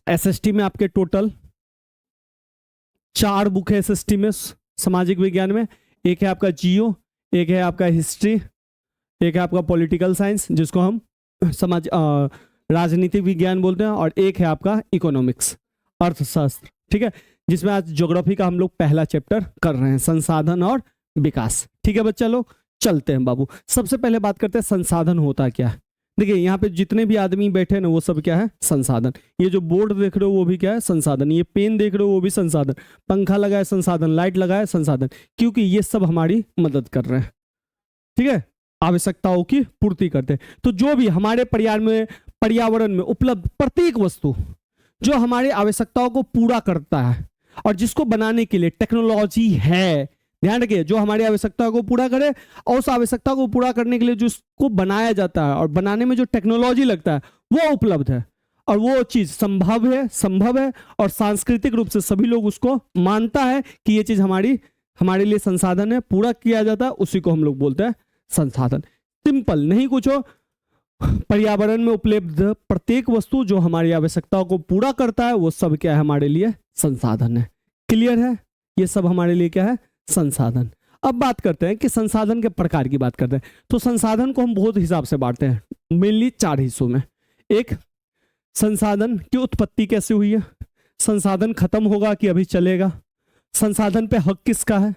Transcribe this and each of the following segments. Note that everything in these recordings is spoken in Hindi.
एसएसटी में आपके टोटल 4 बुक है एसएसटी में सामाजिक विज्ञान में। एक है आपका जियो, एक है आपका हिस्ट्री, एक है आपका पॉलिटिकल साइंस जिसको हम राजनीतिक विज्ञान बोलते हैं, और एक है आपका इकोनॉमिक्स, अर्थशास्त्र। ठीक है, जिसमें आज ज्योग्राफी का हम लोग पहला चैप्टर कर रहे हैं, संसाधन और विकास। ठीक है बच्चा लोग, चलते हैं बाबू। सबसे पहले बात करते हैं संसाधन होता क्या है। देखिए यहाँ पे जितने भी आदमी बैठे हैं ना वो सब क्या है, संसाधन। ये जो बोर्ड देख रहे हो वो भी क्या है, संसाधन। ये पेन देख रहे हो वो भी संसाधन। पंखा लगा है संसाधन, लाइट लगा है संसाधन, क्योंकि ये सब हमारी मदद कर रहे हैं। ठीक है, आवश्यकताओं की पूर्ति करते हैं। तो जो भी हमारे पर्यावरण में उपलब्ध प्रत्येक वस्तु जो हमारी आवश्यकताओं को पूरा करता है और जिसको बनाने के लिए टेक्नोलॉजी है, ध्यान रखिए, जो हमारी आवश्यकता को पूरा करे और उस आवश्यकता को पूरा करने के लिए जिसको बनाया जाता है और बनाने में जो टेक्नोलॉजी लगता है वो उपलब्ध है, और वो चीज संभव है और सांस्कृतिक रूप से सभी लोग उसको मानता है कि ये चीज हमारे लिए संसाधन है, पूरा किया जाता है, उसी को हम लोग बोलते हैं संसाधन। सिंपल, नहीं कुछ हो, पर्यावरण में उपलब्ध प्रत्येक वस्तु जो हमारी आवश्यकताओं को पूरा करता है वो सब क्या है, हमारे लिए संसाधन है। क्लियर है, ये सब हमारे लिए क्या है, संसाधन। अब बात करते हैं कि संसाधन के प्रकार की बात करते हैं। तो संसाधन को हम बहुत हिसाब से बांटते हैं, मेनली 4 हिस्सों में। एक, संसाधन की उत्पत्ति कैसे हुई है, संसाधन खत्म होगा कि अभी चलेगा, संसाधन पे हक किसका है,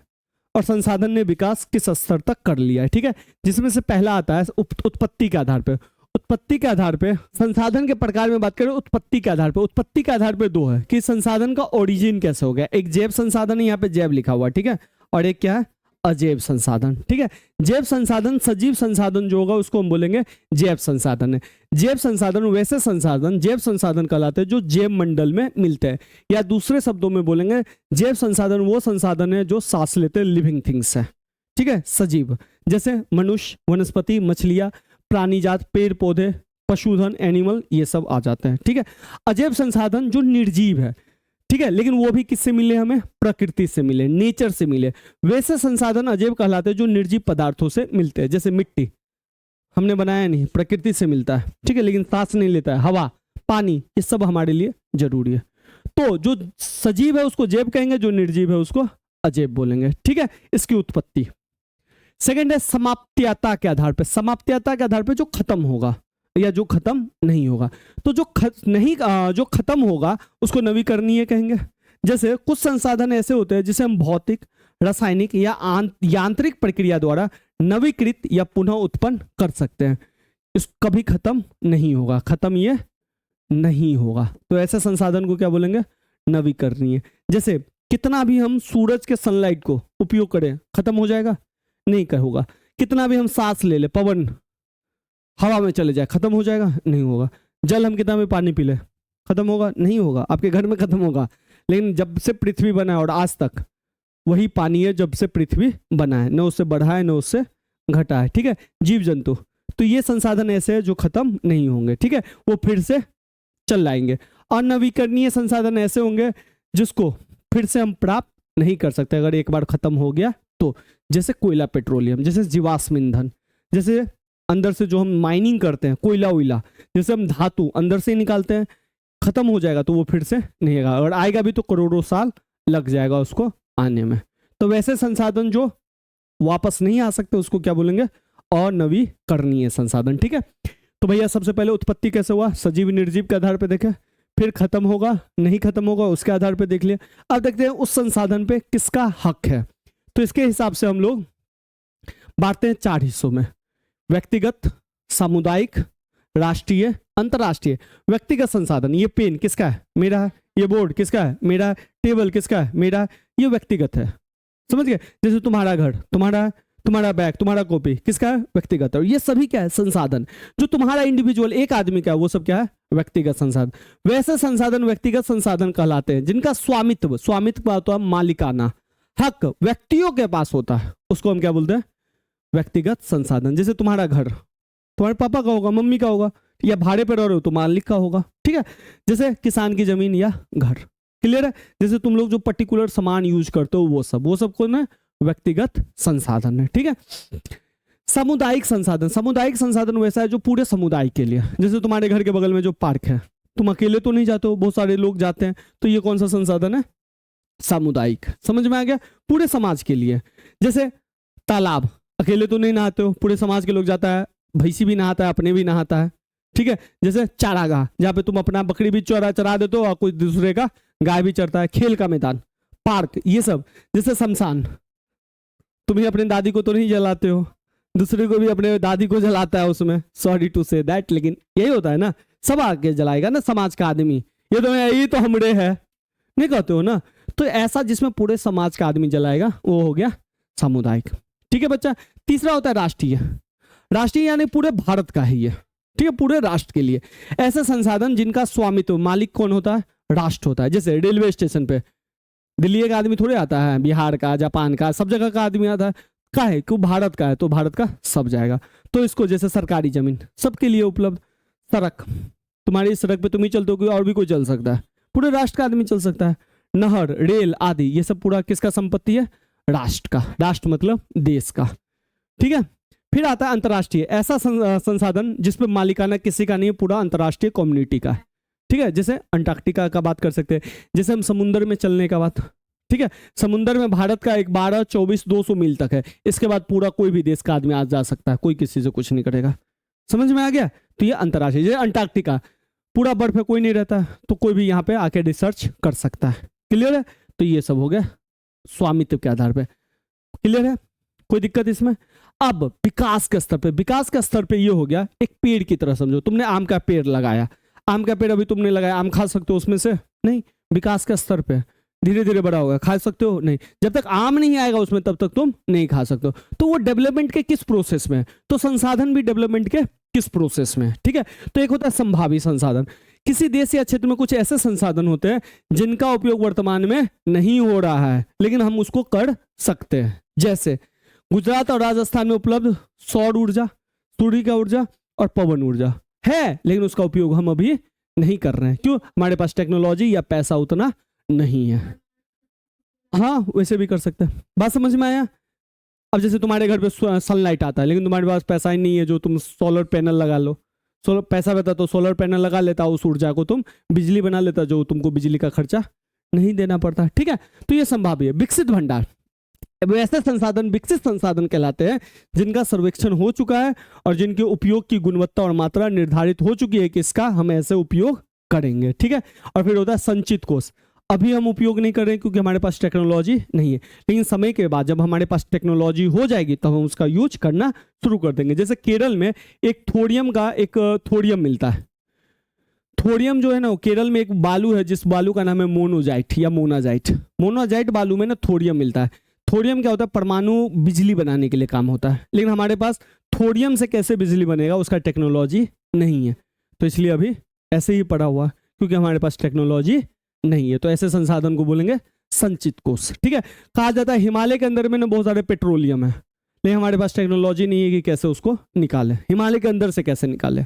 और संसाधन ने विकास किस स्तर तक कर लिया है। ठीक है, जिसमें से पहला आता है उत्पत्ति के आधार पे। उत्पत्ति के आधार पे संसाधन के प्रकार में बात करें, उत्पत्ति के आधार पे, उत्पत्ति के आधार पे 2 है कि संसाधन का ओरिजिन कैसे हो गया। एक जैव संसाधन है, यहाँ पे जैव लिखा हुआ, ठीक है, और एक क्या है, अजैव संसाधन। ठीक है, जैव संसाधन, सजीव संसाधन जो होगा उसको हम बोलेंगे जैव संसाधन है। जैव संसाधन वैसे संसाधन जैव संसाधन कहलाते हैं जो जैव मंडल में मिलते हैं, या दूसरे शब्दों में बोलेंगे जैव संसाधन वो संसाधन है जो सांस लेते हैं, लिविंग थिंग्स है। ठीक है, सजीव जैसे मनुष्य, वनस्पति, मछलियां, प्राणीजात, पेड़ पौधे, पशुधन, एनिमल, ये सब आ जाते हैं। ठीक है, अजैव संसाधन जो निर्जीव है, ठीक है, लेकिन वो भी किससे मिले, हमें प्रकृति से मिले, नेचर से मिले। वैसे संसाधन अजैव कहलाते हैं जो निर्जीव पदार्थों से मिलते हैं, जैसे मिट्टी हमने बनाया नहीं, प्रकृति से मिलता है। ठीक है, लेकिन सांस नहीं लेता है, हवा, पानी, ये सब हमारे लिए जरूरी है। तो जो सजीव है उसको जैव कहेंगे, जो निर्जीव है उसको अजैव बोलेंगे। ठीक है, इसकी उत्पत्ति। सेकेंड है समाप्त्यता के आधार पर, समाप्त्यता के आधार पर जो खत्म होगा या जो खत्म नहीं होगा। तो जो खत्म होगा उसको नवीकरणीय कहेंगे। जैसे कुछ संसाधन ऐसे होते हैं जिसे हम भौतिक, रासायनिक या यांत्रिक प्रक्रिया द्वारा नवीकृत या पुनः उत्पन्न कर सकते हैं। इस कभी खत्म नहीं होगा, खत्म ये नहीं होगा, तो ऐसे संसाधन को क्या बोलेंगे, नवीकरणीय। जैसे कितना भी हम सूरज के सनलाइट को उपयोग करें, खत्म हो जाएगा, नहीं होगा। कितना भी हम सांस ले ले, पवन हवा में चले जाए, खत्म हो जाएगा, नहीं होगा। जल हम कितना भी पानी पी ले, खत्म होगा, नहीं होगा। आपके घर में खत्म होगा, लेकिन जब से पृथ्वी बना है और आज तक वही पानी है जब से पृथ्वी बना है, न उससे बढ़ा है न उससे घटा है। ठीक है, जीव जंतु, तो ये संसाधन ऐसे है जो खत्म नहीं होंगे। ठीक है, वो फिर से चल आएंगे। और नवीकरणीय संसाधन ऐसे होंगे जिसको फिर से हम प्राप्त नहीं कर सकते अगर एक बार खत्म हो गया तो। जैसे कोयला, पेट्रोलियम, जैसे जीवाश्म ईंधन, जैसे अंदर से जो हम माइनिंग करते हैं, कोयला वोयला, जैसे हम धातु अंदर से निकालते हैं, खत्म हो जाएगा तो वो फिर से नहीं आएगा, और आएगा भी तो करोड़ों साल लग जाएगा उसको आने में। तो वैसे संसाधन जो वापस नहीं आ सकते उसको क्या बोलेंगे, अनवीकरणीय संसाधन। ठीक है, तो भैया सबसे पहले उत्पत्ति कैसे हुआ, सजीव निर्जीव के आधार पर देखे, फिर खत्म होगा नहीं खत्म होगा उसके आधार पर देख लिया। अब देखते हैं उस संसाधन पे किसका हक है। तो इसके हिसाब से हम लोग बांटते हैं 4 हिस्सों में, व्यक्तिगत, सामुदायिक, राष्ट्रीय, अंतरराष्ट्रीय। व्यक्तिगत संसाधन, ये पेन किसका है, मेरा है। ये बोर्ड किसका है, मेरा है। टेबल किसका है, मेरा है। ये व्यक्तिगत है, समझ गए। जैसे तुम्हारा घर तुम्हारा है, तुम्हारा बैग, तुम्हारा कॉपी किसका है, व्यक्तिगत है। और ये सभी क्या है, संसाधन। जो तुम्हारा इंडिविजुअल एक आदमी का है वो सब क्या है, व्यक्तिगत संसाधन। वैसे संसाधन व्यक्तिगत संसाधन कहलाते हैं जिनका स्वामित्व का होता है मालिकाना हक व्यक्तियों के पास होता है, उसको हम क्या बोलते हैं, व्यक्तिगत संसाधन। जैसे तुम्हारा घर तुम्हारे पापा का होगा, मम्मी का होगा, या भाड़े पर रह रहे हो तो मालिक का होगा। ठीक है, जैसे किसान की जमीन या घर। क्लियर है, जैसे तुम लोग जो पर्टिकुलर सामान यूज करते हो वो सब कौन है, व्यक्तिगत संसाधन है। ठीक है, सामुदायिक संसाधन, सामुदायिक संसाधन वैसा है जो पूरे समुदाय के लिए। जैसे तुम्हारे घर के बगल में जो पार्क है, तुम अकेले तो नहीं जाते हो, बहुत सारे लोग जाते हैं। तो ये कौन सा संसाधन है? सामुदायिक। समझ में आ गया? पूरे समाज के लिए। जैसे तालाब, अकेले तो नहीं नहाते हो, पूरे समाज के लोग जाता है, भैंसी भी नहाता है, अपने भी नहाता है, ठीक है। जैसे चारागाह, जहाँ पे तुम अपना बकरी भी चरा देते हो और कोई दूसरे का गाय भी चरता है। खेल का मैदान, पार्क, ये सब। जैसे शमशान, तुम ही अपनी दादी को तो नहीं जलाते हो, दूसरे को भी अपने दादी को जलाता है उसमें, सॉरी टू से दैट, लेकिन यही होता है ना, सब आके जलाएगा ना समाज का आदमी। ये तो हमरे है नहीं कहते हो ना। तो ऐसा जिसमें पूरे समाज का आदमी जलाएगा वो हो गया सामुदायिक, ठीक है बच्चा। तीसरा होता है राष्ट्रीय। राष्ट्रीय यानी पूरे भारत का है ये, ठीक है, पूरे राष्ट्र के लिए। ऐसे संसाधन जिनका स्वामित्व, मालिक कौन होता है? राष्ट्र होता है। जैसे रेलवे स्टेशन पे दिल्ली का आदमी थोड़े आता है, बिहार का, जापान का, सब जगह का आदमी आता है। का है क्यों? भारत का है, तो भारत का सब जाएगा। तो इसको जैसे सरकारी जमीन सबके लिए उपलब्ध। सड़क, तुम्हारी सड़क पे तुम ही चलते हो, कोई और भी कोई चल सकता है, पूरे राष्ट्र का आदमी चल सकता है। नहर, रेल आदि, ये सब पूरा किसका संपत्ति है? राष्ट्र का। राष्ट्र मतलब देश का, ठीक है। फिर आता है अंतर्राष्ट्रीय। ऐसा संसाधन जिसपे मालिकाना किसी का नहीं है, पूरा अंतर्राष्ट्रीय कम्युनिटी का है, ठीक है। जैसे अंटार्कटिका का बात कर सकते हैं। जैसे हम समुद्र में चलने का बात, ठीक है, समुद्र में भारत का एक 12, 24, 200 मील तक है। इसके बाद पूरा कोई भी देश का आदमी आ जा सकता है, कोई किसी से कुछ नहीं करेगा। समझ में आ गया? तो ये अंतर्राष्ट्रीय। जैसे अंटार्कटिका पूरा बर्फ है, कोई नहीं रहता, तो कोई भी यहाँ पे आके रिसर्च कर सकता है। क्लियर है? तो ये सब हो गया स्वामित्व के आधार पे। क्लियर है? कोई दिक्कत इसमें? अब विकास के स्तर पे, विकास के स्तर पे ये हो गया, एक पेड़ की तरह समझो। तुमने आम का पेड़ लगाया, आम का पेड़ अभी तुमने लगाया, आम खा सकते हो उसमें से? नहीं। विकास के स्तर पे धीरे धीरे बड़ा होगा, खा सकते हो? नहीं। जब तक आम नहीं आएगा उसमें तब तक तुम नहीं खा सकते हो। तो वो डेवलपमेंट के किस प्रोसेस में? तो संसाधन भी डेवलपमेंट के किस प्रोसेस में, ठीक है। तो एक होता है संभावी संसाधन। किसी देश या क्षेत्र में कुछ ऐसे संसाधन होते हैं जिनका उपयोग वर्तमान में नहीं हो रहा है, लेकिन हम उसको कर सकते हैं। जैसे गुजरात और राजस्थान में उपलब्ध सौर ऊर्जा, सूर्य का ऊर्जा और पवन ऊर्जा है, लेकिन उसका उपयोग हम अभी नहीं कर रहे हैं। क्यों? हमारे पास टेक्नोलॉजी या पैसा उतना नहीं है। हाँ, वैसे भी कर सकते हैं। बात समझ में आया? अब जैसे तुम्हारे घर पे सनलाइट आता है, लेकिन तुम्हारे पास पैसा ही नहीं है जो तुम सोलर पैनल लगा लो। सोलर पैसा रहता तो सोलर पैनल लगा लेता, उस ऊर्जा को तुम बिजली बना लेता, जो तुमको बिजली का खर्चा नहीं देना पड़ता, ठीक है। तो ये संभाव्य। विकसित भंडार, ऐसे संसाधन विकसित संसाधन कहलाते हैं जिनका सर्वेक्षण हो चुका है और जिनके उपयोग की गुणवत्ता और मात्रा निर्धारित हो चुकी है कि इसका हम ऐसे उपयोग करेंगे, ठीक है। और फिर होता है संचित कोष। अभी हम उपयोग नहीं कर रहे हैं क्योंकि हमारे पास टेक्नोलॉजी नहीं है, लेकिन समय के बाद जब हमारे पास टेक्नोलॉजी हो जाएगी तब हम उसका यूज करना शुरू कर देंगे। जैसे केरल में एक थोरियम मिलता है। थोरियम जो है ना, केरल में एक बालू है जिस बालू का नाम है मोनोजाइट या मोनाजाइट। मोनाजाइट बालू में ना थोरियम मिलता है। थोरियम क्या होता है? परमाणु बिजली बनाने के लिए काम होता है, लेकिन हमारे पास थोरियम से कैसे बिजली बनेगा उसका टेक्नोलॉजी नहीं है, तो इसलिए अभी ऐसे ही पड़ा हुआ क्योंकि हमारे पास टेक्नोलॉजी नहीं है। तो ऐसे संसाधन को बोलेंगे संचित कोष, ठीक है। कहा जाता है हिमालय के अंदर में ना बहुत सारे पेट्रोलियम है, लेकिन हमारे पास टेक्नोलॉजी नहीं है कि कैसे उसको निकालें, हिमालय के अंदर से कैसे निकालें।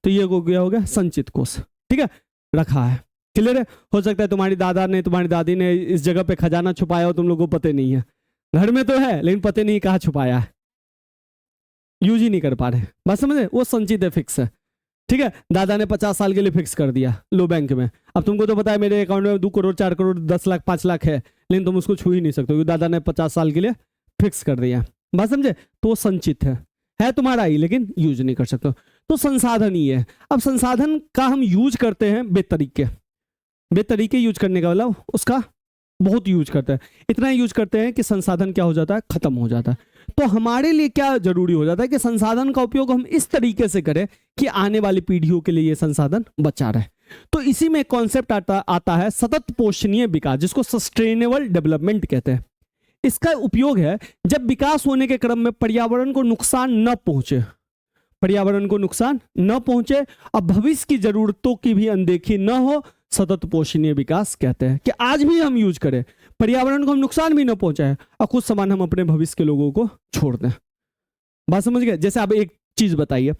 तो ये हो गया संचित कोष, ठीक है, रखा है। क्लियर है? हो सकता है तुम्हारी दादा ने, तुम्हारी दादी ने इस जगह पे खजाना छुपाया हो, तुम लोगों को पता नहीं है। घर में तो है लेकिन पता नहीं कहाँ छुपाया है, यूज ही नहीं कर पा रहे। बात समझे? वो संचित है, फिक्स है, ठीक है। दादा ने 50 साल के लिए फिक्स कर दिया लो बैंक में। अब तुमको तो पता है मेरे अकाउंट में 2 करोड़ 4 करोड़ 10 लाख 5 लाख है, लेकिन तुम उसको छू ही नहीं सकते क्योंकि दादा ने 50 साल के लिए फिक्स कर दिया। बात समझे? तो संचित है तुम्हारा ही, लेकिन यूज नहीं कर सकते। तो संसाधन ही है। अब संसाधन का हम यूज करते हैं बेतरीके यूज करने का मतलब उसका बहुत यूज करते हैं। इतना यूज करते हैं कि संसाधन क्या हो जाता है? खत्म हो जाता है। तो हमारे लिए क्या जरूरी हो जाता है कि संसाधन का उपयोग हम इस तरीके से करें कि आने वाली पीढ़ियों के लिए ये संसाधन बचा रहे। तो इसी में कॉन्सेप्ट आता है सतत पोषणीय विकास, जिसको सस्टेनेबल डेवलपमेंट कहते हैं। इसका उपयोग है जब विकास होने के क्रम में पर्यावरण को नुकसान न पहुंचे, और भविष्य की जरूरतों की भी अनदेखी न हो, सतत पोषणीय विकास कहते हैं। कि आज भी हम यूज करें, पर्यावरण को हम नुकसान भी न पहुंचाए और कुछ सामान हम अपने भविष्य के लोगों को छोड़ दें। बात समझ गए? जैसे आप एक चीज बताइए,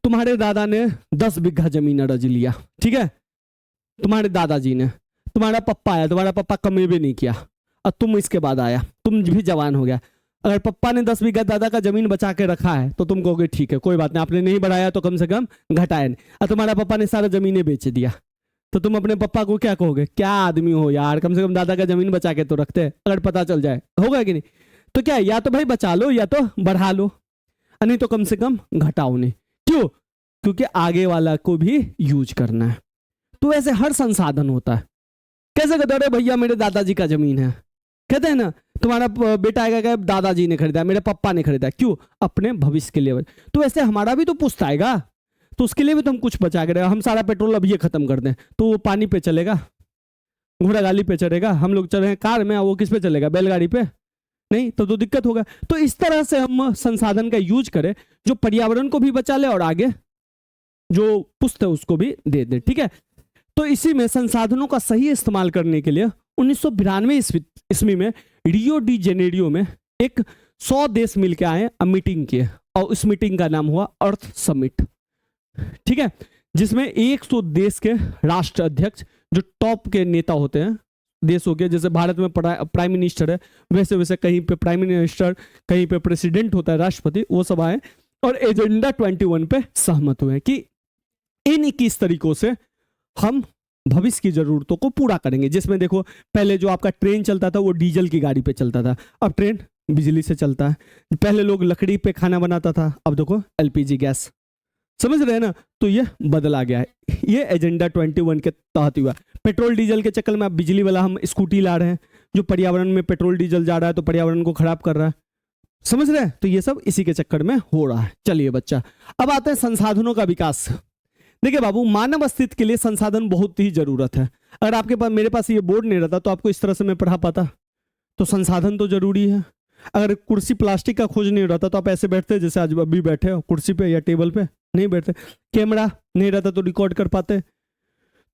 तुम्हारे दादा ने 10 बीघा जमीन रज लिया, ठीक है, तुम्हारे दादाजी ने, तुम्हारा पप्पा आया, तुम्हारा पप्पा कमी भी नहीं किया, और तुम इसके बाद आया, तुम भी जवान हो गया, अगर पप्पा ने 10 बीघा दादा का जमीन बचा के रखा है तो तुम कहोगे ठीक है कोई बात नहीं, आपने नहीं बढ़ाया तो कम से कम घटाया नहीं। और तुम्हारा पापा ने सारा जमीनें बेच दिया तो तुम अपने पापा को क्या कहोगे, क्या आदमी हो यार, कम से कम दादा का जमीन बचा के तो रखते हैं, अगर पता चल जाए, होगा कि नहीं। तो क्या या तो भाई बचा लो या तो बढ़ा लो, नहीं तो कम से कम घटाओ नहीं। क्यों? क्योंकि आगे वाला को भी यूज करना है। तो ऐसे हर संसाधन होता है। कैसे कहते अरे भैया मेरे दादाजी का जमीन है, कहते हैं ना तुम्हारा बेटा आएगा क्या, दादाजी ने खरीदा, मेरे पापा ने खरीदा, क्यों? अपने भविष्य के लिए। तो ऐसे हमारा भी तो पुश्त आएगा, तो उसके लिए भी तो हम कुछ बचा के रहेगा। हम सारा पेट्रोल अब ये खत्म कर दें तो वो पानी पे चलेगा, घोड़ा गाड़ी पे चलेगा, हम लोग चल रहे हैं कार में, वो किस पे चलेगा, बैलगाड़ी पे? नहीं, तो दिक्कत होगा। तो इस तरह से हम संसाधन का यूज करें जो पर्यावरण को भी बचा ले और आगे जो पुश्त है उसको भी दे दे, ठीक है। तो इसी में संसाधनों का सही इस्तेमाल करने के लिए 1992 ईस्वी में रियो डी जेनेरियो में एक 100 देश मिलकर आए, मीटिंग किए और उस मीटिंग का नाम हुआ अर्थ समिट, ठीक है, जिसमें 100 देश के राष्ट्र अध्यक्ष जो टॉप के नेता होते हैं देशों के, जैसे भारत में प्राइम मिनिस्टर है वैसे वैसे कहीं पे प्राइम मिनिस्टर, कहीं पे प्रेसिडेंट होता है, राष्ट्रपति, वो सब आए और एजेंडा 21 पे सहमत हुए कि इन 21 तरीकों से हम भविष्य की जरूरतों को पूरा करेंगे। जिसमें देखो पहले जो आपका ट्रेन चलता था वो डीजल की गाड़ी पे चलता था, अब ट्रेन बिजली से चलता है। पहले लोग लकड़ी पे खाना बनाता था, अब देखो एलपीजी गैस, समझ रहे हैं ना। तो ये बदला गया है, ये एजेंडा 21 के तहत हुआ। पेट्रोल डीजल के चक्कर में अब बिजली वाला हम स्कूटी ला रहे हैं जो पर्यावरण में पेट्रोल डीजल जा रहा है तो पर्यावरण को खराब कर रहा है, समझ रहे हैं। तो ये सब इसी के चक्कर में हो रहा है। चलिए बच्चा, अब आते हैं संसाधनों का विकास। देखिए बाबू, मानव अस्तित्व के लिए संसाधन बहुत ही जरूरत है। अगर आपके पास, मेरे पास ये बोर्ड नहीं रहता तो आपको इस तरह से मैं पढ़ा पाता। तो संसाधन तो जरूरी है। अगर कुर्सी प्लास्टिक का खोज नहीं रहता तो आप ऐसे बैठते जैसे आज अभी बैठे हो कुर्सी पे या टेबल पे, नहीं बैठते। कैमरा नहीं रहता तो रिकॉर्ड कर पाते।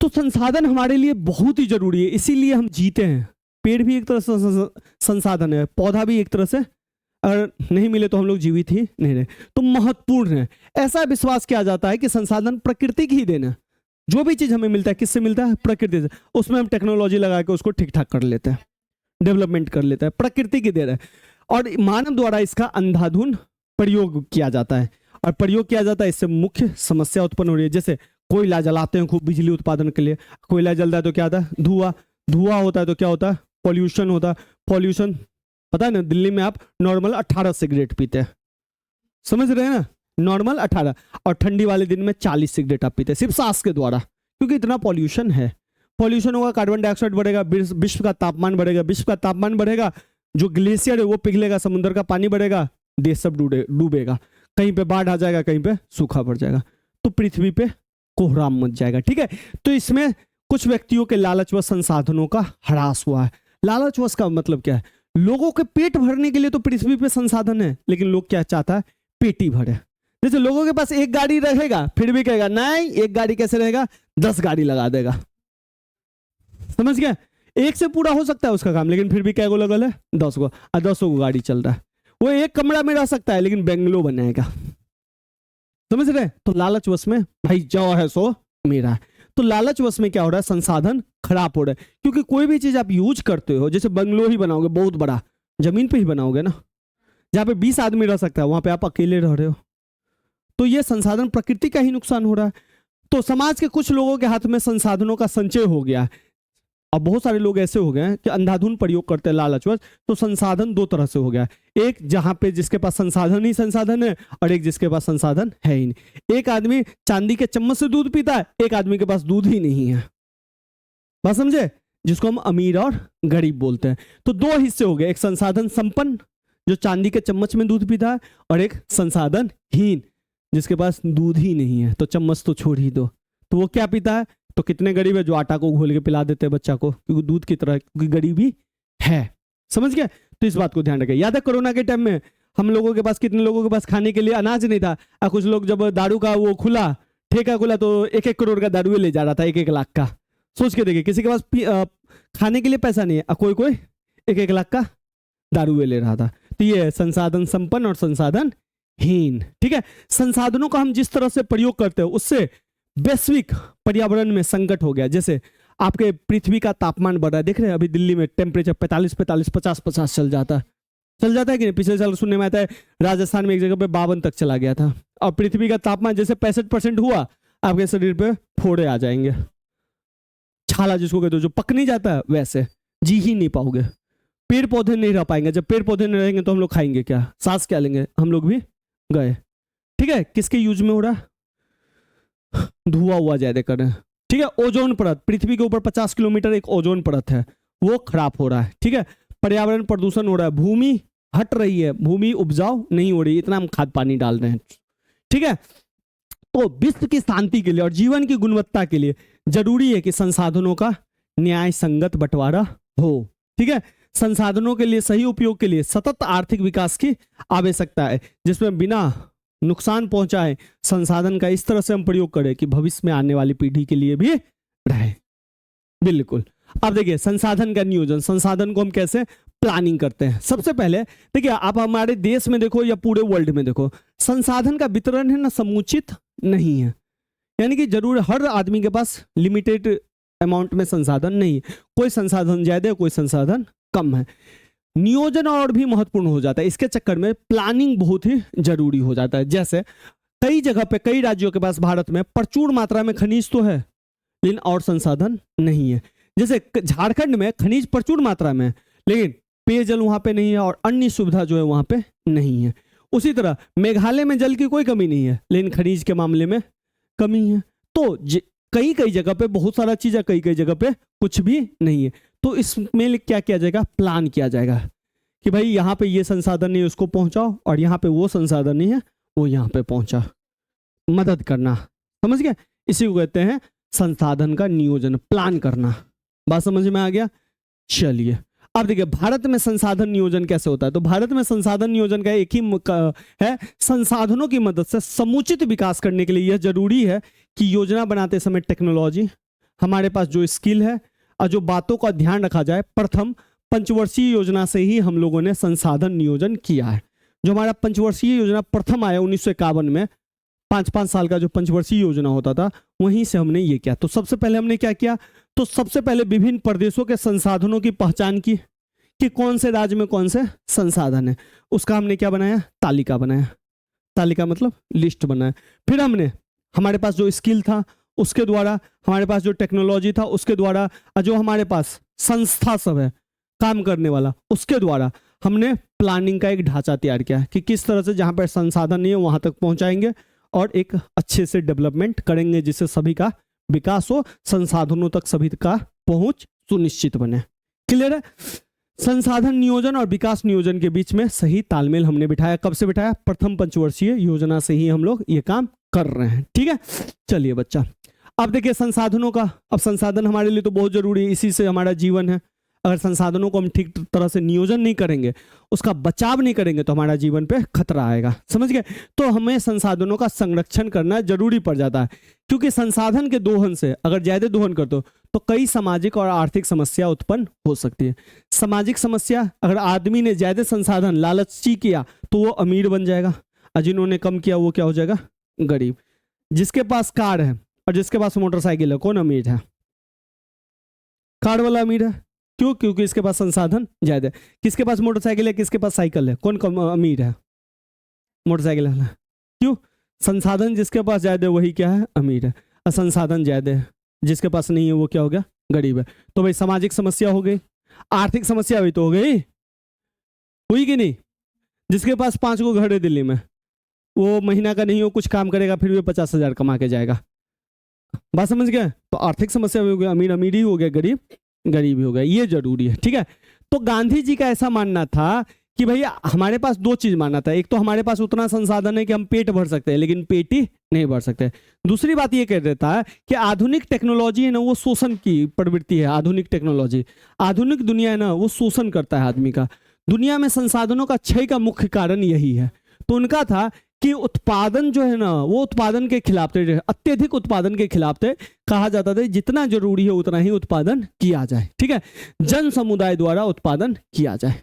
तो संसाधन हमारे लिए बहुत ही जरूरी है, इसीलिए हम जीते हैं। पेड़ भी एक तरह से संसाधन है, पौधा भी एक तरह से, अगर नहीं मिले तो हम लोग जीवित ही नहीं रहे। तो महत्वपूर्ण है। ऐसा विश्वास किया जाता है कि संसाधन प्रकृति की ही देन है। जो भी चीज हमें मिलता है किससे मिलता है? प्रकृति से। उसमें हम टेक्नोलॉजी लगा के उसको ठीक ठाक कर लेते हैं, डेवलपमेंट कर लेते हैं, प्रकृति की देन है। और मानव द्वारा इसका अंधाधुन प्रयोग किया जाता है, और प्रयोग किया जाता है, इससे मुख्य समस्या उत्पन्न हो रही है। जैसे कोयला जलाते हैं खूब बिजली उत्पादन के लिए, कोयला जलता है तो क्या होता है? धुआं। धुआं होता है तो क्या होता है? पॉल्यूशन होता है। पॉल्यूशन, पता है ना, दिल्ली में आप नॉर्मल 18 सिगरेट पीते हैं, समझ रहे हैं ना, नॉर्मल 18, और ठंडी वाले दिन में 40 सिगरेट आप पीते हैं, सिर्फ सांस के द्वारा, क्योंकि इतना पॉल्यूशन है। पॉल्यूशन होगा, कार्बन डाइऑक्साइड बढ़ेगा, विश्व का तापमान बढ़ेगा। विश्व का तापमान बढ़ेगा, जो ग्लेशियर है वो पिघलेगा, समुद्र का पानी बढ़ेगा, देश सब डूबेगा। कहीं पे बाढ़ आ जाएगा, कहीं पे सूखा पड़ जाएगा, तो पृथ्वी पे कोहराम मच जाएगा, ठीक है। तो इसमें कुछ व्यक्तियों के लालचवश संसाधनों का ह्रास हुआ है। लालचवश का मतलब क्या है? लोगों के पेट भरने के लिए तो पृथ्वी पे संसाधन है, लेकिन लोग क्या चाहता है? पेटी भरे। जैसे लोगों के पास एक गाड़ी रहेगा फिर भी कहेगा नहीं, एक गाड़ी कैसे रहेगा, 10 गाड़ी लगा देगा, समझ गया। एक से पूरा हो सकता है उसका काम, लेकिन फिर भी क्या गो लगल है? 10 गो, और 10 गो गाड़ी चल रहा है। वो एक कमरा में रह सकता है लेकिन बेंगलो बनाएगा, समझ रहे। तो लालचवश में भाई जो है सो मेरा है। तो लालचवश में क्या हो रहा है? संसाधन खराब हो रहा है। क्योंकि कोई भी चीज आप यूज करते हो, जैसे बंगलो ही बनाओगे बहुत बड़ा, जमीन पे ही बनाओगे ना, जहां पे 20 आदमी रह सकता है वहां पे आप अकेले रह रहे हो, तो ये संसाधन प्रकृति का ही नुकसान हो रहा है। तो समाज के कुछ लोगों के हाथ में संसाधनों का संचय हो गया है। अब बहुत सारे लोग ऐसे हो गए हैं कि अंधाधुन प्रयोग करते हैं लालचवश। तो संसाधन दो तरह से हो गया है, एक जहां पे जिसके पास संसाधन ही संसाधन है, और एक जिसके पास संसाधन है ही नहीं। एक आदमी चांदी के चम्मच से दूध पीता है, एक आदमी के पास दूध ही नहीं है, बात समझे, जिसको हम अमीर और गरीब बोलते हैं। तो दो हिस्से हो गए, एक संसाधन संपन्न जो चांदी के चम्मच में दूध पीता है, और एक संसाधन हीन जिसके पास दूध ही नहीं है, तो चम्मच तो छोड़ ही दो, तो वो क्या पीता है? तो कितने गरीब है जो आटा को घोल के पिला देते हैं बच्चा को, क्योंकि दूध की तरह, क्योंकि गरीबी है, समझ गए। तो इस बात को ध्यान रखें। याद है कोरोना के टाइम में हम लोगों के पास, कितने लोगों के पास खाने के लिए अनाज नहीं था, और कुछ लोग जब दारू का वो खुला, ठेका खुला, तो 1-1 करोड़ का दारू ले जा रहा था, 1-1 लाख का। सोच के देखिए, किसी के पास खाने के लिए पैसा नहीं है, कोई 1-1 लाख का दारू ले रहा था। तो ये संसाधन संपन्न और संसाधन हीन, ठीक है। संसाधनों का हम जिस तरह से प्रयोग करते हैं उससे वैश्विक पर्यावरण में संकट हो गया। जैसे आपके पृथ्वी का तापमान बढ़ रहा है, देख रहे हैं अभी दिल्ली में टेम्परेचर 45-50 चल जाता है, चल जाता है कि नहीं? पिछले साल सुनने में आता है राजस्थान में एक जगह पे 52 तक चला गया था। और पृथ्वी का तापमान जैसे 65% हुआ, आपके शरीर पे फोड़े आ जाएंगे, छाला जिसको कहते हो, जो पक नहीं जाता वैसे, जी ही नहीं पाओगे। पेड़ पौधे नहीं रह पाएंगे, जब पेड़ पौधे नहीं रहेंगे तो हम लोग खाएंगे क्या, सांस क्या लेंगे, हम लोग भी गए। ठीक है, किसके यूज में हो रहा है? धुआं हुआ ज्यादा कर रहे हैं। ठीक है, ओजोन परत, पृथ्वी के ऊपर 50 किलोमीटर एक ओजोन परत है, वो खराब हो रहा है। ठीक है, पर्यावरण प्रदूषण हो रहा है, भूमि हट रही है, भूमि उपजाऊ नहीं हो रही, इतना हम खाद पानी डाल रहे हैं। ठीक है, तो विश्व की शांति के लिए और जीवन की गुणवत्ता के लिए जरूरी है कि संसाधनों का न्याय संगत बंटवारा हो। ठीक है, संसाधनों के लिए सही उपयोग के लिए सतत आर्थिक विकास की आवश्यकता है, जिसमें बिना नुकसान पहुंचाए संसाधन का इस तरह से हम प्रयोग करें कि भविष्य में आने वाली पीढ़ी के लिए भी रहे। बिल्कुल। अब देखिए संसाधन का नियोजन, संसाधन को हम कैसे प्लानिंग करते हैं। सबसे पहले देखिए, आप हमारे देश में देखो या पूरे वर्ल्ड में देखो, संसाधन का वितरण है ना समुचित नहीं है। यानी कि जरूर हर आदमी के पास लिमिटेड अमाउंट में संसाधन नहीं है, कोई संसाधन ज्यादा है, कोई संसाधन कम है। नियोजन और भी महत्वपूर्ण हो जाता है, इसके चक्कर में प्लानिंग बहुत ही जरूरी हो जाता है। जैसे कई जगह पे, कई राज्यों के पास भारत में प्रचुर मात्रा में खनिज तो है, लेकिन और संसाधन नहीं है। जैसे झारखंड में खनिज प्रचुर मात्रा में है, लेकिन पेयजल वहां पे नहीं है और अन्य सुविधा जो है वहां पे नहीं है। उसी तरह मेघालय में जल की कोई कमी नहीं है, लेकिन खनिज के मामले में कमी है। तो कई कई जगह पे बहुत सारा चीज है, कई कई जगह पे कुछ भी नहीं है। तो इसमें क्या किया जाएगा, प्लान किया जाएगा कि भाई यहाँ पे ये संसाधन नहीं है उसको पहुंचाओ, और यहाँ पे वो संसाधन नहीं है वो यहाँ पे पहुंचा, मदद करना। समझ गए? इसी को कहते हैं संसाधन का नियोजन, प्लान करना। बात समझ में आ गया? चलिए अब देखिए भारत में संसाधन नियोजन कैसे होता है। तो भारत में संसाधन नियोजन का एक ही है, संसाधनों की मदद से समुचित विकास करने के लिए यह जरूरी है कि योजना बनाते समय टेक्नोलॉजी, हमारे पास जो स्किल है और जो बातों का ध्यान रखा जाए। प्रथम पंचवर्षीय योजना से ही हम लोगों ने संसाधन नियोजन किया है। जो हमारा पंचवर्षीय योजना प्रथम आया 1951 में, 5-5 साल का जो पंचवर्षीय योजना होता था, वहीं से हमने ये किया। तो सबसे पहले हमने क्या किया, तो सबसे पहले विभिन्न प्रदेशों के संसाधनों की पहचान की कि कौन से राज्य में कौन से संसाधन है। उसका हमने क्या बनाया, तालिका बनाया। तालिका मतलब लिस्ट बनाया। फिर हमने हमारे पास जो स्किल था उसके द्वारा, हमारे पास जो टेक्नोलॉजी था उसके द्वारा, जो हमारे पास संस्था सब है काम करने वाला, उसके द्वारा हमने प्लानिंग का एक ढांचा तैयार किया कि किस तरह से जहां पर संसाधन नहीं है वहां तक पहुंचाएंगे और एक अच्छे से डेवलपमेंट करेंगे जिससे सभी का विकास हो, संसाधनों तक सभी का पहुंच सुनिश्चित बने। क्लियर है? संसाधन नियोजन और विकास नियोजन के बीच में सही तालमेल हमने बिठाया। कब से बिठाया? प्रथम पंचवर्षीय योजना से ही हम लोग ये काम कर रहे हैं। ठीक है, चलिए बच्चा अब देखिए संसाधनों का। अब संसाधन हमारे लिए तो बहुत जरूरी है, इसी से हमारा जीवन है। अगर संसाधनों को हम ठीक तरह से नियोजन नहीं करेंगे, उसका बचाव नहीं करेंगे, तो हमारा जीवन पे खतरा आएगा। समझ गए? तो हमें संसाधनों का संरक्षण करना जरूरी पड़ जाता है, क्योंकि संसाधन के दोहन से अगर ज्यादा दोहन कर दो तो कई सामाजिक और आर्थिक समस्या उत्पन्न हो सकती है। सामाजिक समस्या, अगर आदमी ने ज्यादा संसाधन लालची किया तो वो अमीर बन जाएगा, और जिन्होंने कम किया वो क्या हो जाएगा, गरीब। जिसके पास कार है और जिसके पास मोटरसाइकिल है, कौन अमीर है? कार वाला अमीर है। क्यों? क्योंकि इसके पास संसाधन ज्यादा है। किसके पास मोटरसाइकिल है, किसके पास साइकिल है, कौन कम अमीर है? मोटरसाइकिल वाला। क्यों? संसाधन जिसके पास ज्यादा है वही क्या है, अमीर है। और संसाधन ज्यादा है, जिसके पास नहीं है वो क्या हो गया, गरीब है। तो भाई सामाजिक समस्या हो गई, आर्थिक समस्या हुई तो हो गई, हुई कि नहीं? जिसके पास 5 को घर है दिल्ली में, वो महीना का नहीं हो कुछ काम करेगा फिर भी 50,000 कमा के जाएगा। बात समझ गए? तो आर्थिक समस्या भी हो गई, अमीर अमीर ही हो गया, गरीब गरीब ही हो गया। ये जरूरी है। ठीक है, तो गांधी जी का ऐसा मानना था कि भैया हमारे पास 2 चीज मानना था। एक तो हमारे पास उतना संसाधन है कि हम पेट भर सकते हैं, लेकिन पेट ही नहीं भर सकते। दूसरी बात ये कह देता है कि आधुनिक टेक्नोलॉजी है ना, वो शोषण की प्रवृत्ति है। आधुनिक टेक्नोलॉजी, आधुनिक दुनिया है ना, वो शोषण करता है आदमी का। दुनिया में संसाधनों का क्षय का मुख्य कारण यही है। तो उनका था कि उत्पादन जो है ना, वो उत्पादन के खिलाफ थे, अत्यधिक उत्पादन के खिलाफ थे। कहा जाता था जितना जरूरी है उतना ही उत्पादन किया जाए। ठीक है, जन समुदाय द्वारा उत्पादन किया जाए।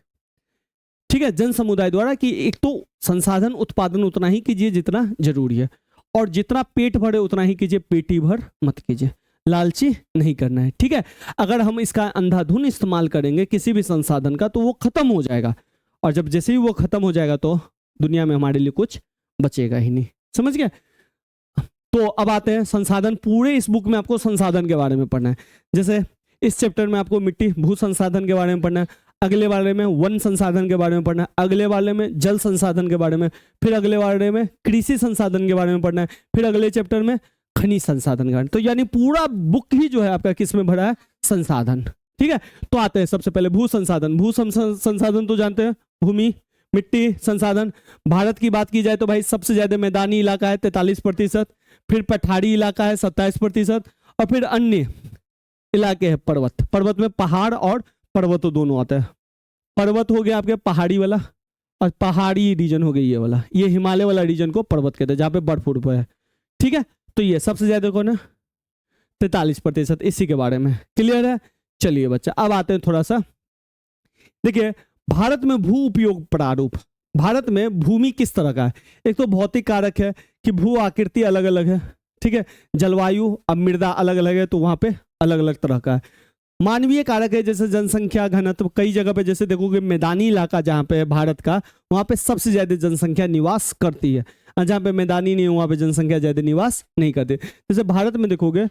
ठीक है, जन समुदाय द्वारा कि एक तो संसाधन उत्पादन उतना ही कीजिए जितना जरूरी है, और जितना पेट भरे उतना ही कीजिए, पेटी भर मत कीजिए, लालची नहीं करना है। ठीक है, अगर हम इसका अंधाधुन इस्तेमाल करेंगे किसी भी संसाधन का तो वो खत्म हो जाएगा, और जब जैसे ही वो खत्म हो जाएगा तो दुनिया में हमारे लिए कुछ बचेगा ही नहीं। समझ गए? तो अब आते हैं संसाधन। पूरे इस बुक में आपको संसाधन के बारे में पढ़ना है। जैसे इस चैप्टर में आपको मिट्टी भू संसाधन के बारे में पढ़ना है, अगले वाले में वन संसाधन के बारे में पढ़ना है, अगले वाले में जल संसाधन के बारे में, फिर अगले वाले में कृषि संसाधन के बारे में पढ़ना है, फिर अगले चैप्टर में खनिज संसाधन के बारे में। तो यानी पूरा बुक ही जो है आपका किस में भरा है? संसाधन। ठीक है, तो आते हैं सबसे पहले भू संसाधन। भू संसाधन तो जानते हैं, भूमि, मिट्टी, संसाधन। भारत की बात की जाए तो भाई सबसे ज्यादा मैदानी इलाका है 43%, फिर पठारी इलाका है 27%, और फिर अन्य इलाके हैं पर्वत। पर्वत में पहाड़ और पर्वत दोनों आते हैं। पर्वत हो गया आपके पहाड़ी वाला, और पहाड़ी रीजन हो गया ये वाला। ये हिमालय वाला रीजन को पर्वत कहते हैं, जहाँ पे बर्फ उर्फ है। ठीक है, तो ये सबसे ज्यादा कौन है? 43%। इसी के बारे में क्लियर है। चलिए बच्चा, अब आते हैं थोड़ा सा, देखिए भारत में भू उपयोग प्रारूप। भारत में भूमि किस तरह का है? एक तो भौतिक कारक है कि भू आकृति अलग अलग है। ठीक है, जलवायु अब मृदा अलग अलग है, तो वहां पे अलग अलग तरह का है। मानवीय कारक है, जैसे जनसंख्या घनत्व। कई जगह पे जैसे देखोगे मैदानी इलाका जहाँ पे है भारत का, वहां पे सबसे ज्यादा जनसंख्या निवास करती है, और जहाँ पे मैदानी नहीं है वहां पे जनसंख्या ज्यादा निवास नहीं करती। जैसे भारत में देखोगे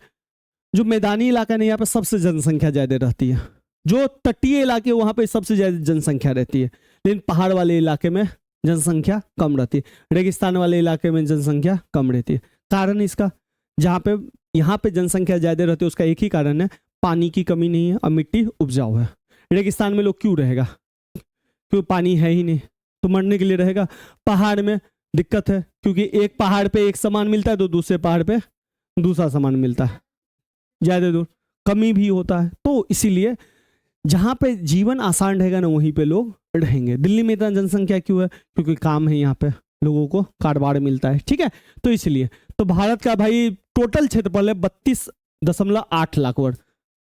जो मैदानी इलाका नहीं, यहाँ पे सबसे जनसंख्या ज्यादा रहती है। जो तटीय इलाके वहां पे सबसे ज्यादा जनसंख्या रहती है, लेकिन पहाड़ वाले इलाके में जनसंख्या कम रहती है, रेगिस्तान वाले इलाके में जनसंख्या कम रहती है। कारण इसका, जहाँ पे यहाँ पे जनसंख्या ज्यादा रहती है उसका एक ही कारण है, पानी की कमी नहीं है और मिट्टी उपजाऊ है। रेगिस्तान में लोग क्यों रहेगा? क्यों? पानी है ही नहीं, तो मरने के लिए रहेगा। पहाड़ में दिक्कत है क्योंकि एक पहाड़ पे एक सामान मिलता है तो दूसरे पहाड़ पे दूसरा सामान मिलता है, ज्यादा दूर कमी भी होता है। तो इसीलिए जहाँ पे जीवन आसान रहेगा ना वहीं पे लोग रहेंगे। दिल्ली में इतना जनसंख्या क्यों है? क्योंकि काम है, यहाँ पे लोगों को कारोबार मिलता है। ठीक है, तो इसलिए तो भारत का भाई टोटल क्षेत्रफल है 32.8 लाख वर्ग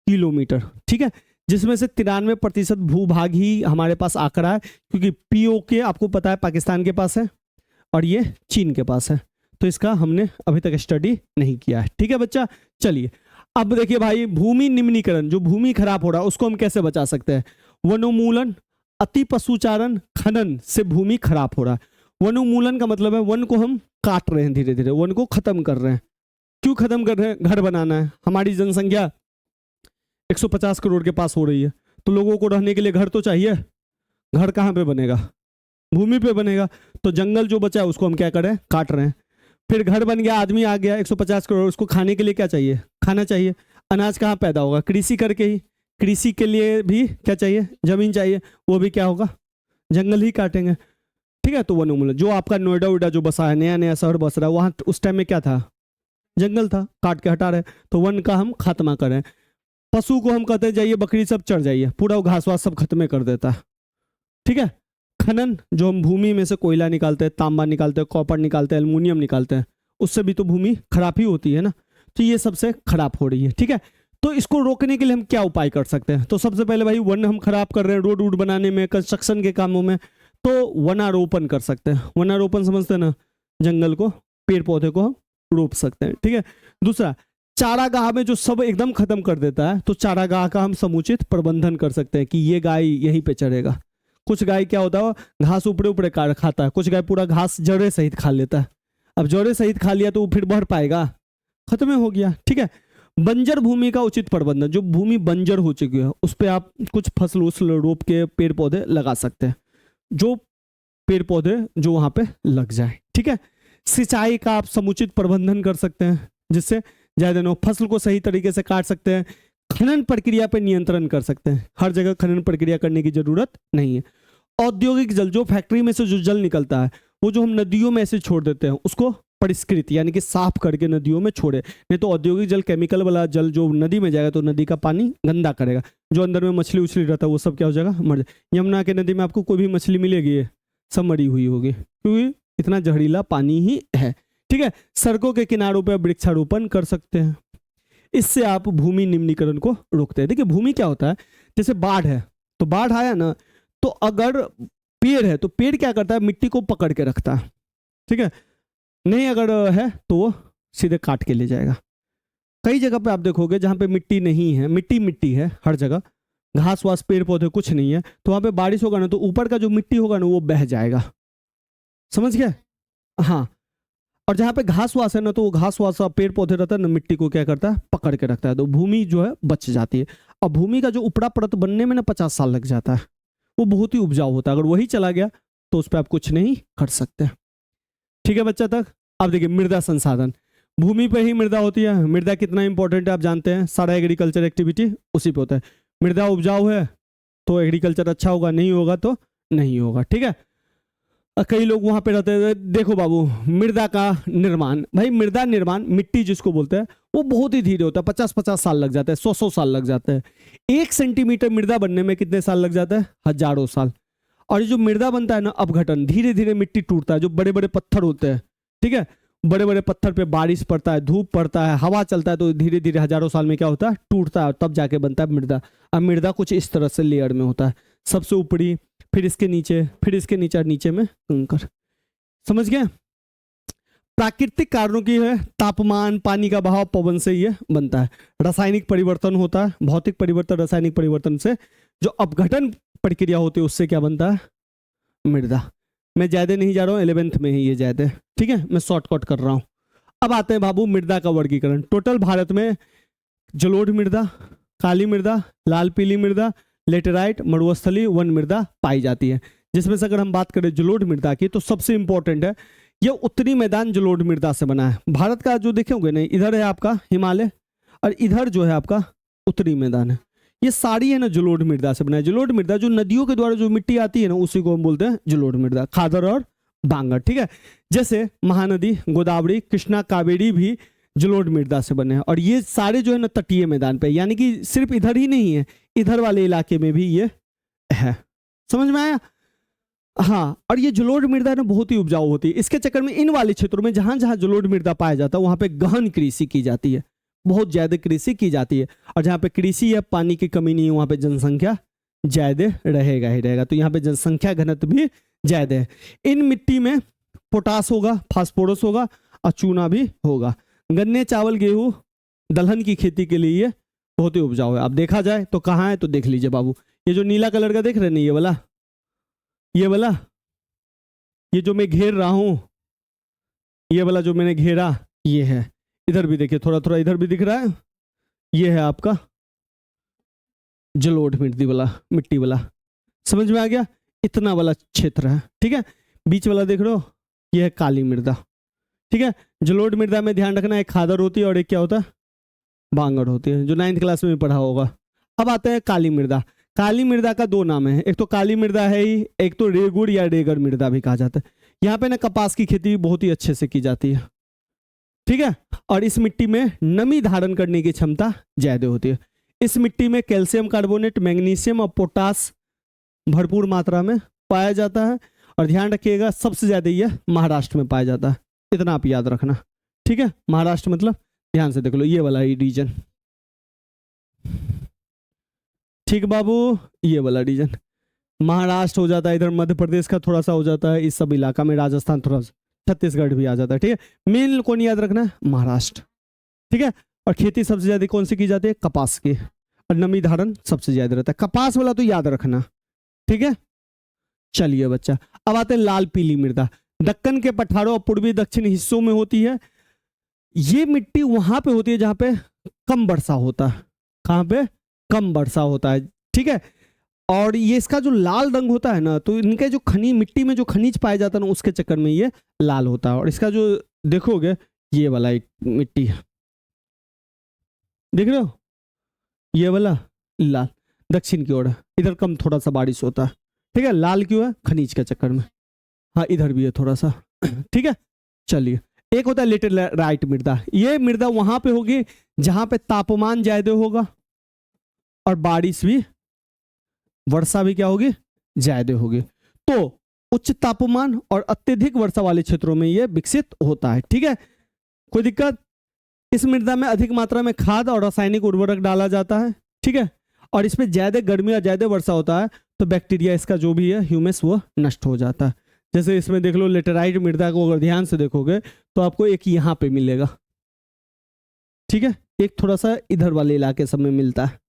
किलोमीटर। ठीक है, जिसमें से 93% भूभाग ही हमारे पास आंकड़ा है, क्योंकि पीओके आपको पता है पाकिस्तान के पास है और ये चीन के पास है, तो इसका हमने अभी तक स्टडी नहीं किया है। ठीक है बच्चा, चलिए अब देखिए भाई भूमि निम्नीकरण, जो भूमि खराब हो रहा है उसको हम कैसे बचा सकते हैं? वनोन्मूलन, अति पशुचारण, खनन से भूमि खराब हो रहा है। वनोन्मूलन का मतलब है वन को हम काट रहे हैं, धीरे धीरे वन को खत्म कर रहे हैं। क्यों खत्म कर रहे हैं? घर बनाना है। हमारी जनसंख्या 150 करोड़ के पास हो रही है, तो लोगों को रहने के लिए घर तो चाहिए। घर कहाँ पे बनेगा? भूमि पे बनेगा। तो जंगल जो बचा है उसको हम क्या करें? काट रहे हैं। फिर घर बन गया, आदमी आ गया 150 करोड़, उसको खाने के लिए क्या चाहिए? खाना चाहिए। अनाज कहाँ पैदा होगा? कृषि करके ही। कृषि के लिए भी क्या चाहिए? जमीन चाहिए। वो भी क्या होगा? जंगल ही काटेंगे। ठीक है, तो वनोन्मूलन। जो आपका नोएडा वोएडा जो बसा है, नया नया शहर बस रहा है, वहाँ उस टाइम में क्या था? जंगल था, काट के हटा रहे, तो वन का हम खात्मा कर रहे हैं। पशु को हम कहते हैं जाइए बकरी सब चढ़ जाइए, पूरा वो घास वास सब खत्म कर देता है। ठीक है, खनन, जो हम भूमि में से कोयला निकालते हैं, तांबा निकालते हैं, कॉपर निकालते हैं, एल्युमिनियम निकालते हैं, उससे भी तो भूमि खराब ही होती है ना। तो ये सबसे खराब हो रही है। ठीक है, तो इसको रोकने के लिए हम क्या उपाय कर सकते हैं? तो सबसे पहले भाई वन हम खराब कर रहे हैं रोड वूड बनाने में, कंस्ट्रक्शन के कामों में, तो वनारोपण कर सकते हैं। वनारोपण समझते हैं ना? जंगल को, पेड़ पौधे को हम रोप सकते हैं। ठीक है, दूसरा चारागाह में जो सब एकदम खत्म कर देता है, तो चारागाह का हम समुचित प्रबंधन कर सकते हैं कि ये गाय यहीं पे चरेगा। कुछ गाय क्या होता है, घास ऊपरे ऊपरे खाता है, कुछ गाय पूरा घास जड़े सहित खा लेता है। अब जड़े सहित खा लिया तो वो फिर बढ़ पाएगा? खत्म हो गया। ठीक है, बंजर भूमि का उचित प्रबंधन, जो भूमि बंजर हो चुकी है उस पर आप कुछ फसल उसल रोप के पेड़ पौधे लगा सकते हैं, जो पेड़ पौधे जो वहां पे लग जाए। ठीक है, सिंचाई का आप समुचित प्रबंधन कर सकते हैं, जिससे ज्यादा न फसल को सही तरीके से काट सकते हैं। खनन प्रक्रिया पर नियंत्रण कर सकते हैं, हर जगह खनन प्रक्रिया करने की जरूरत नहीं है। औद्योगिक जल, जो फैक्ट्री में से जो जल निकलता है वो जो हम नदियों में ऐसे छोड़ देते हैं, उसको परिष्कृत यानी कि साफ करके नदियों में छोड़े। नहीं तो औद्योगिक जल, केमिकल वाला जल जो नदी में जाएगा तो नदी का पानी गंदा करेगा, जो अंदर में मछली उछली रहता है वो सब क्या हो जाएगा? मर जाए। यमुना के नदी में आपको कोई भी मछली मिलेगी? सब मरी हुई होगी, क्योंकि इतना जहरीला पानी ही है। ठीक है, सड़कों के किनारों पर वृक्षारोपण कर सकते हैं, इससे आप भूमि निम्नीकरण को रोकते हैं। देखिए भूमि क्या होता है, जैसे बाढ़ है, तो बाढ़ आया ना, तो अगर पेड़ है तो पेड़ क्या करता है? मिट्टी को पकड़ के रखता है। ठीक है, नहीं अगर है तो वो सीधे काट के ले जाएगा। कई जगह पे आप देखोगे जहां पे मिट्टी नहीं है, मिट्टी मिट्टी है हर जगह, घास वास पेड़ पौधे कुछ नहीं है, तो वहां पे बारिश होगा ना तो ऊपर का जो मिट्टी होगा ना वो बह जाएगा। समझ गया? हाँ। और जहाँ पे घास वास है ना तो वो घास वास पेड़ पौधे रहता है ना, मिट्टी को क्या करता है, पकड़ के रखता है, तो भूमि जो है बच जाती है। और भूमि का जो उपड़ा परत बनने में ना 50 साल लग जाता है, वो बहुत ही उपजाऊ होता है। अगर वही चला गया तो उस पर आप कुछ नहीं कर सकते। ठीक है बच्चा तक? अब देखिए मृदा संसाधन, भूमि पे ही मृदा होती है। मृदा कितना इंपॉर्टेंट है आप जानते हैं, सारा एग्रीकल्चर एक्टिविटी उसी पे होता है। मृदा उपजाऊ है तो एग्रीकल्चर अच्छा होगा, नहीं होगा तो नहीं होगा। ठीक है? कई लोग वहां पे रहते हैं। देखो बाबू, मृदा का निर्माण, भाई मृदा निर्माण, मिट्टी जिसको बोलते हैं, वो बहुत ही धीरे होता है। 50-50 साल लग जाते हैं, 100-100 साल लग जाते हैं। 1 सेंटीमीटर मृदा बनने में कितने साल लग जाता है? हजारों साल। और ये जो मृदा बनता है ना, अपघटन, धीरे धीरे मिट्टी टूटता है। जो बड़े बड़े पत्थर होते हैं, ठीक है, बड़े बड़े पत्थर पे बारिश पड़ता है, धूप पड़ता है, हवा चलता है, तो धीरे धीरे हजारों साल में क्या होता है, टूटता है, तब जाके बनता है मृदा। अब मृदा कुछ इस तरह से लेयर में होता है, सबसे ऊपरी, फिर इसके नीचे, फिर इसके नीचे, और नीचे में कंकर। समझ गए? प्राकृतिक कारणों की है, तापमान, पानी का बहाव, पवन से ये बनता है। रासायनिक परिवर्तन होता है, भौतिक परिवर्तन, रासायनिक परिवर्तन से जो अपघटन प्रक्रिया होती है उससे क्या बनता है, मृदा। मैं ज्यादा नहीं जा रहा हूँ, 11th में ही ये ज्यादा, ठीक है, मैं शॉर्टकट कर रहा हूँ। अब आते हैं बाबू मृदा का वर्गीकरण। टोटल भारत में जलोढ़ मृदा, काली मृदा, लाल पीली मृदा, लेटेराइट, मरुस्थली, वन मृदा पाई जाती है। जिसमें से अगर हम बात करें जलोढ़ मृदा की, तो सबसे इंपॉर्टेंट है यह उत्तरी मैदान जलोढ़ मृदा से बना है। भारत का जो देखोगे ना, इधर है आपका हिमालय और इधर जो है आपका उत्तरी मैदान है। ये सारी है ना जलोढ़ मृदा से बना है। जलोढ़ मृदा जो नदियों के द्वारा जो मिट्टी आती है ना, उसी को हम बोलते हैं जलोढ़ मृदा, खादर और बांगर। ठीक है, जैसे महानदी, गोदावरी, कृष्णा, कावेरी भी जलोढ़ मृदा से बने हैं। और ये सारे जो है ना तटीय मैदान पे, यानी कि सिर्फ इधर ही नहीं है, इधर वाले इलाके में भी ये है। समझ में आया? हाँ। और ये जलोढ़ मृदा ना बहुत ही उपजाऊ होती है। इसके चक्कर में इन वाले क्षेत्रों में जहां जहां जलोढ़ मृदा पाया जाता है वहां पे गहन कृषि की जाती है, बहुत ज्यादा कृषि की जाती है। और जहां पे कृषि या पानी की कमी नहीं है वहां पे जनसंख्या ज्यादा रहेगा ही रहेगा, तो यहाँ पे जनसंख्या घनत्व भी ज्यादा है। इन मिट्टी में पोटास होगा, फास्फोरस होगा और चूना भी होगा। गन्ने, चावल, गेहूं, दलहन की खेती के लिए ये बहुत ही उपजाऊ है। अब देखा जाए तो कहाँ है, तो देख लीजिए बाबू, ये जो नीला कलर का देख रहे हैं, ये वाला ये जो मैं घेर रहा हूं, ये वाला जो मैंने घेरा, ये है। इधर भी देखिए, थोड़ा थोड़ा इधर भी दिख रहा है, ये है आपका जलोढ़ मिट्टी वाला। समझ में आ गया? इतना वाला क्षेत्र है। ठीक है, बीच वाला देख रहे हो, ये है काली मृदा। ठीक है, जलोढ़ मृदा में ध्यान रखना, एक खादर होती है और एक क्या होता है, बांगर होती है, जो 9th क्लास में भी पढ़ा होगा। अब आते हैं काली मृदा। काली मृदा का दो नाम है, एक तो काली मृदा है ही, एक तो रेगुड़ या रेगर मृदा भी कहा जाता है। यहाँ पे ना कपास की खेती बहुत ही अच्छे से की जाती है। ठीक है, और इस मिट्टी में नमी धारण करने की क्षमता ज्यादा होती है। इस मिट्टी में कैल्शियम कार्बोनेट, मैग्नीशियम और पोटास भरपूर मात्रा में पाया जाता है। और ध्यान रखिएगा सबसे ज्यादा यह महाराष्ट्र में पाया जाता है, इतना आप याद रखना। ठीक है, महाराष्ट्र मतलब ध्यान से देख लो, ये वाला रीजन। ठीक बाबू, ये वाला रीजन महाराष्ट्र हो जाता है, इधर मध्य प्रदेश का थोड़ा सा हो जाता है, इस सब इलाका में राजस्थान, थोड़ा सा छत्तीसगढ़ भी आ जाता है। ठीक है, मेन कौन याद रखना है, महाराष्ट्र। ठीक है, और खेती सबसे ज्यादा कौन सी की जाती है, कपास की, और नमी धारण सबसे ज्यादा रहता है। कपास वाला तो याद रखना। ठीक है, चलिए बच्चा, अब आते हैं लाल पीली मृदा। दक्कन के पठारों और पूर्वी दक्षिण हिस्सों में होती है। ये मिट्टी वहां पे होती है जहां पे कम वर्षा होता है। कहां पे कम वर्षा होता है। ठीक है, और ये इसका जो लाल रंग होता है ना, तो इनके जो खनिज, मिट्टी में जो खनिज पाया जाता है ना, उसके चक्कर में ये लाल होता है। और इसका जो देखोगे, ये वाला एक मिट्टी है, देख रहे हो, ये वाला लाल दक्षिण की ओर है, इधर कम थोड़ा सा बारिश होता है। ठीक है, लाल क्यों है, खनिज के चक्कर में। हाँ, इधर भी है थोड़ा सा। ठीक है, चलिए, एक होता है लेटेराइट मृदा। ये मृदा वहां पे होगी जहां पे तापमान ज्यादा होगा और बारिश भी, वर्षा भी क्या होगी, ज्यादा होगी। तो उच्च तापमान और अत्यधिक वर्षा वाले क्षेत्रों में यह विकसित होता है। ठीक है, कोई दिक्कत? इस मृदा में अधिक मात्रा में खाद और रासायनिक उर्वरक डाला जाता है। ठीक है, और इसमें ज्यादा गर्मी और ज्यादा वर्षा होता है तो बैक्टीरिया, इसका जो भी है ह्यूमस, वो नष्ट हो जाता है। जैसे इसमें देख लो, लेटेराइट मृदा को अगर ध्यान से देखोगे तो आपको एक यहाँ पे मिलेगा। ठीक है, एक थोड़ा सा इधर वाले इलाके सब में मिलता है।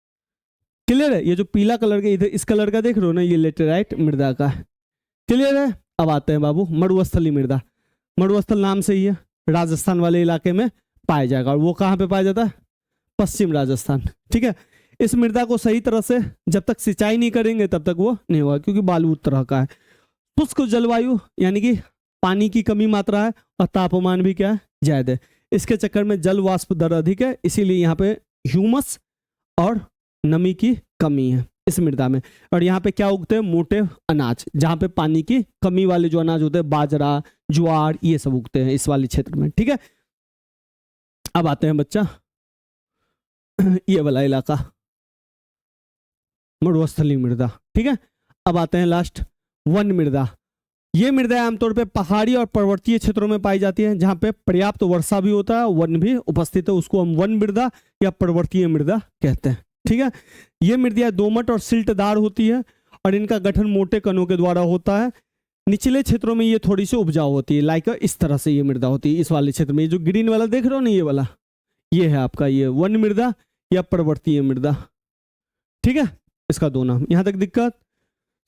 क्लियर है? ये जो पीला कलर का इधर इस कलर का देख रहे हो ना, ये लेटेराइट मृदा का है। क्लियर है? अब आते हैं बाबू मरुस्थली मृदा। मरुस्थल नाम से ही है, राजस्थान वाले इलाके में पाया जाएगा। और वो कहाँ पे पाया जाता है? पश्चिम राजस्थान। ठीक है, इस मृदा को सही तरह से जब तक सिंचाई नहीं करेंगे तब तक वो नहीं होगा, क्योंकि बालू तरह का है। शुष्क जलवायु यानी कि पानी की कमी मात्रा है और तापमान भी क्या है? ज्यादा है। इसके चक्कर में जल वाष्प दर अधिक है, इसीलिए यहाँ पे ह्यूमस और नमी की कमी है इस मृदा में। और यहाँ पे क्या उगते हैं? मोटे अनाज, जहाँ पे पानी की कमी वाले जो अनाज होते हैं, बाजरा, ज्वार, ये सब उगते हैं इस वाले क्षेत्र में। ठीक है, अब आते हैं बच्चा ये वाला इलाका, मरुस्थलीय मृदा। ठीक है, अब आते हैं लास्ट वन मृदा। ये मृदा आमतौर पे पहाड़ी और पर्वतीय क्षेत्रों में पाई जाती है, जहाँ पे पर्याप्त वर्षा भी होता है, वन भी उपस्थित है। उसको हम वन मृदा या पर्वतीय मृदा कहते हैं। ठीक है, ये मृदा दोमट और सिल्टदार होती है और इनका गठन मोटे कणों के द्वारा होता है। निचले क्षेत्रों में ये थोड़ी सी उपजाऊ होती है, लाइक इस तरह से ये मृदा होती है। इस वाले क्षेत्र में ये जो ग्रीन वाला देख रहे हो ना, ये वाला, ये है आपका ये वन मृदा या पर्वतीय मृदा। ठीक है, इसका दो नाम। यहां तक दिक्कत?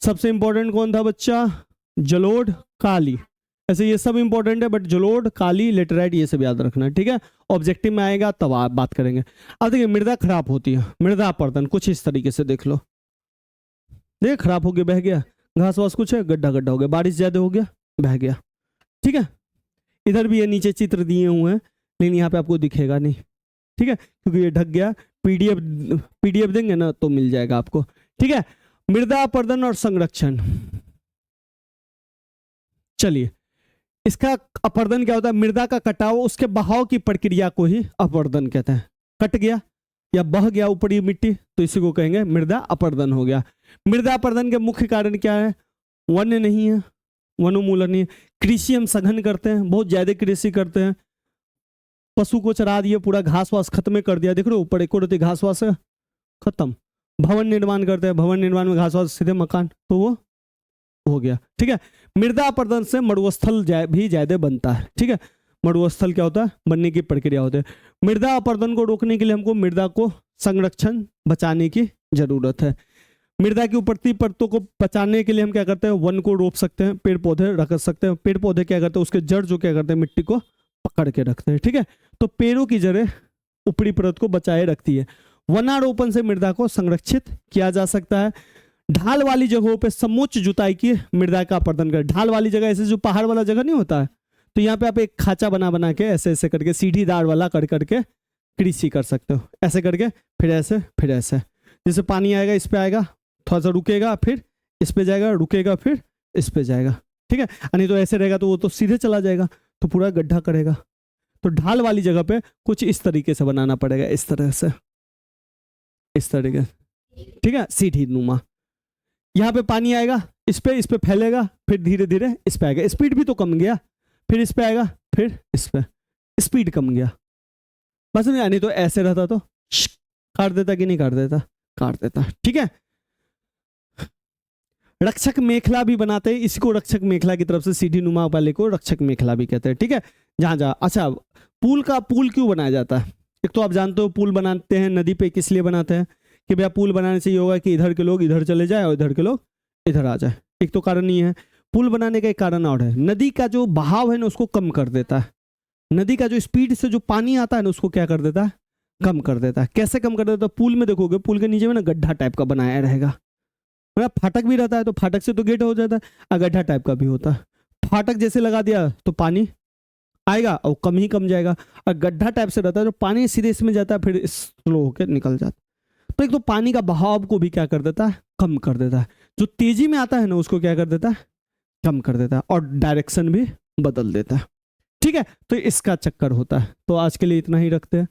सबसे इंपॉर्टेंट कौन था बच्चा? जलोढ़, काली। ऐसे ये सब इंपॉर्टेंट है, बट जलोढ़, काली, लेटेराइट ये सब याद रखना है। ठीक है, ऑब्जेक्टिव में आएगा तब आप बात करेंगे। अब देखिए मृदा खराब होती है, मृदा अपरदन कुछ इस तरीके से देख लो। देख खराब हो गया, बह गया, घास वास कुछ है, गड्ढा गड्ढा हो गया, बारिश ज्यादा हो गया, बह गया। ठीक है, इधर भी ये नीचे चित्र दिए हुए हैं, लेकिन यहाँ पे आपको दिखेगा नहीं। ठीक है, क्योंकि ये ढक गया। पीडीएफ देंगे ना तो मिल जाएगा आपको। ठीक है, मृदा अपरदन और संरक्षण। चलिए, इसका अपरदन क्या होता है? मृदा का कटाव, उसके बहाव की प्रक्रिया को ही अपरदन कहते हैं। कट गया या बह गया ऊपरी मिट्टी तो इसी को कहेंगे मृदा अपरदन हो गया। मृदा अपरदन के मुख्य कारण क्या है? वन नहीं है, वनोन्मूलन नहीं है। कृषि हम सघन करते हैं, बहुत ज्यादा कृषि करते हैं, पशु को चरा दिए, पूरा घास वास खत्म कर दिया। देख रहे हो ऊपर एक और घास वास है, खत्म। भवन निर्माण करते हैं, भवन निर्माण में घास वास सीधे मकान, तो वो हो गया। ठीक है, मृदा अपरदन से मरुस्थल भी ज्यादा बनता है। ठीक है, मरुस्थल क्या होता है? बनने की प्रक्रिया होती है। मृदा अपरदन को रोकने के लिए हमको मृदा को संरक्षण बचाने की जरूरत है। मृदा की ऊपरी परतों को बचाने के लिए हम क्या करते हैं? वन को रोप सकते हैं, पेड़ पौधे रख सकते हैं। पेड़ पौधे क्या करते हैं? उसके जड़ जो क्या करते हैं? मिट्टी को पकड़ के रखते हैं। ठीक है, तो पेड़ों की जड़ें ऊपरी परत को बचाए रखती है। वनारोपण से मृदा को संरक्षित किया जा सकता है। ढाल वाली जगहों पे समोच्च जुताई की मृदा का अपरदन कर। ढाल वाली जगह ऐसे जो पहाड़ वाला जगह नहीं होता है, तो यहाँ पे आप एक खाचा बना बना के ऐसे ऐसे करके सीढ़ीदार वाला कर करके कृषि कर सकते हो। ऐसे करके फिर ऐसे फिर ऐसे, जैसे पानी आएगा इस पे आएगा, थोड़ा सा रुकेगा, फिर इस पे जाएगा, रुकेगा, फिर इस पे जाएगा। ठीक है, नहीं तो ऐसे रहेगा तो वो तो सीधे चला जाएगा, तो पूरा गड्ढा करेगा। तो ढाल वाली जगह पे कुछ इस तरीके से बनाना पड़ेगा, इस तरह से, इस तरीके। ठीक है, सीढ़ी नुमा। यहाँ पे पानी आएगा, इस पे फैलेगा, फिर धीरे धीरे इस पे आएगा। स्पीड भी तो कम गया, फिर इस पे आएगा, फिर इस पे, स्पीड कम गया। बस नहीं तो ऐसे रहता तो काट देता कि नहीं काट देता? काट देता। ठीक है, रक्षक मेखला भी बनाते हैं, इसी को रक्षक मेखला की तरफ से सीढ़ी नुमा वाले को रक्षक मेखला भी कहते हैं। ठीक है, जहां जहां अच्छा पुल क्यों बनाया जाता है? एक तो आप जानते हो पुल बनाते हैं नदी पे किस लिए बनाते हैं कि भैया पुल बनाने से ये होगा कि इधर के लोग इधर चले जाए और इधर के लोग इधर आ जाए। एक तो कारण ये है। पुल बनाने का एक कारण और है, नदी का जो बहाव है ना उसको कम कर देता है। नदी का जो स्पीड से जो पानी आता है ना उसको क्या कर देता है? कम कर देता है। कैसे कम कर देता है? पुल में देखोगे, पुल के नीचे में ना गड्ढा टाइप का बनाया रहेगा, मतलब फाटक भी रहता है, तो फाटक से तो गेट हो जाता है, गड्ढा टाइप का भी होता है। फाटक जैसे लगा दिया तो पानी आएगा और कम ही कम जाएगा, और गड्ढा टाइप से रहता है जो पानी सीधे इसमें जाता है, फिर स्लो होकर निकल जाता है। तो एक तो पानी का बहाव को भी क्या कर देता है? कम कर देता है। जो तेजी में आता है ना उसको क्या कर देता है? कम कर देता है, और डायरेक्शन भी बदल देता है। ठीक है, तो इसका चक्कर होता है। तो आज के लिए इतना ही रखते हैं।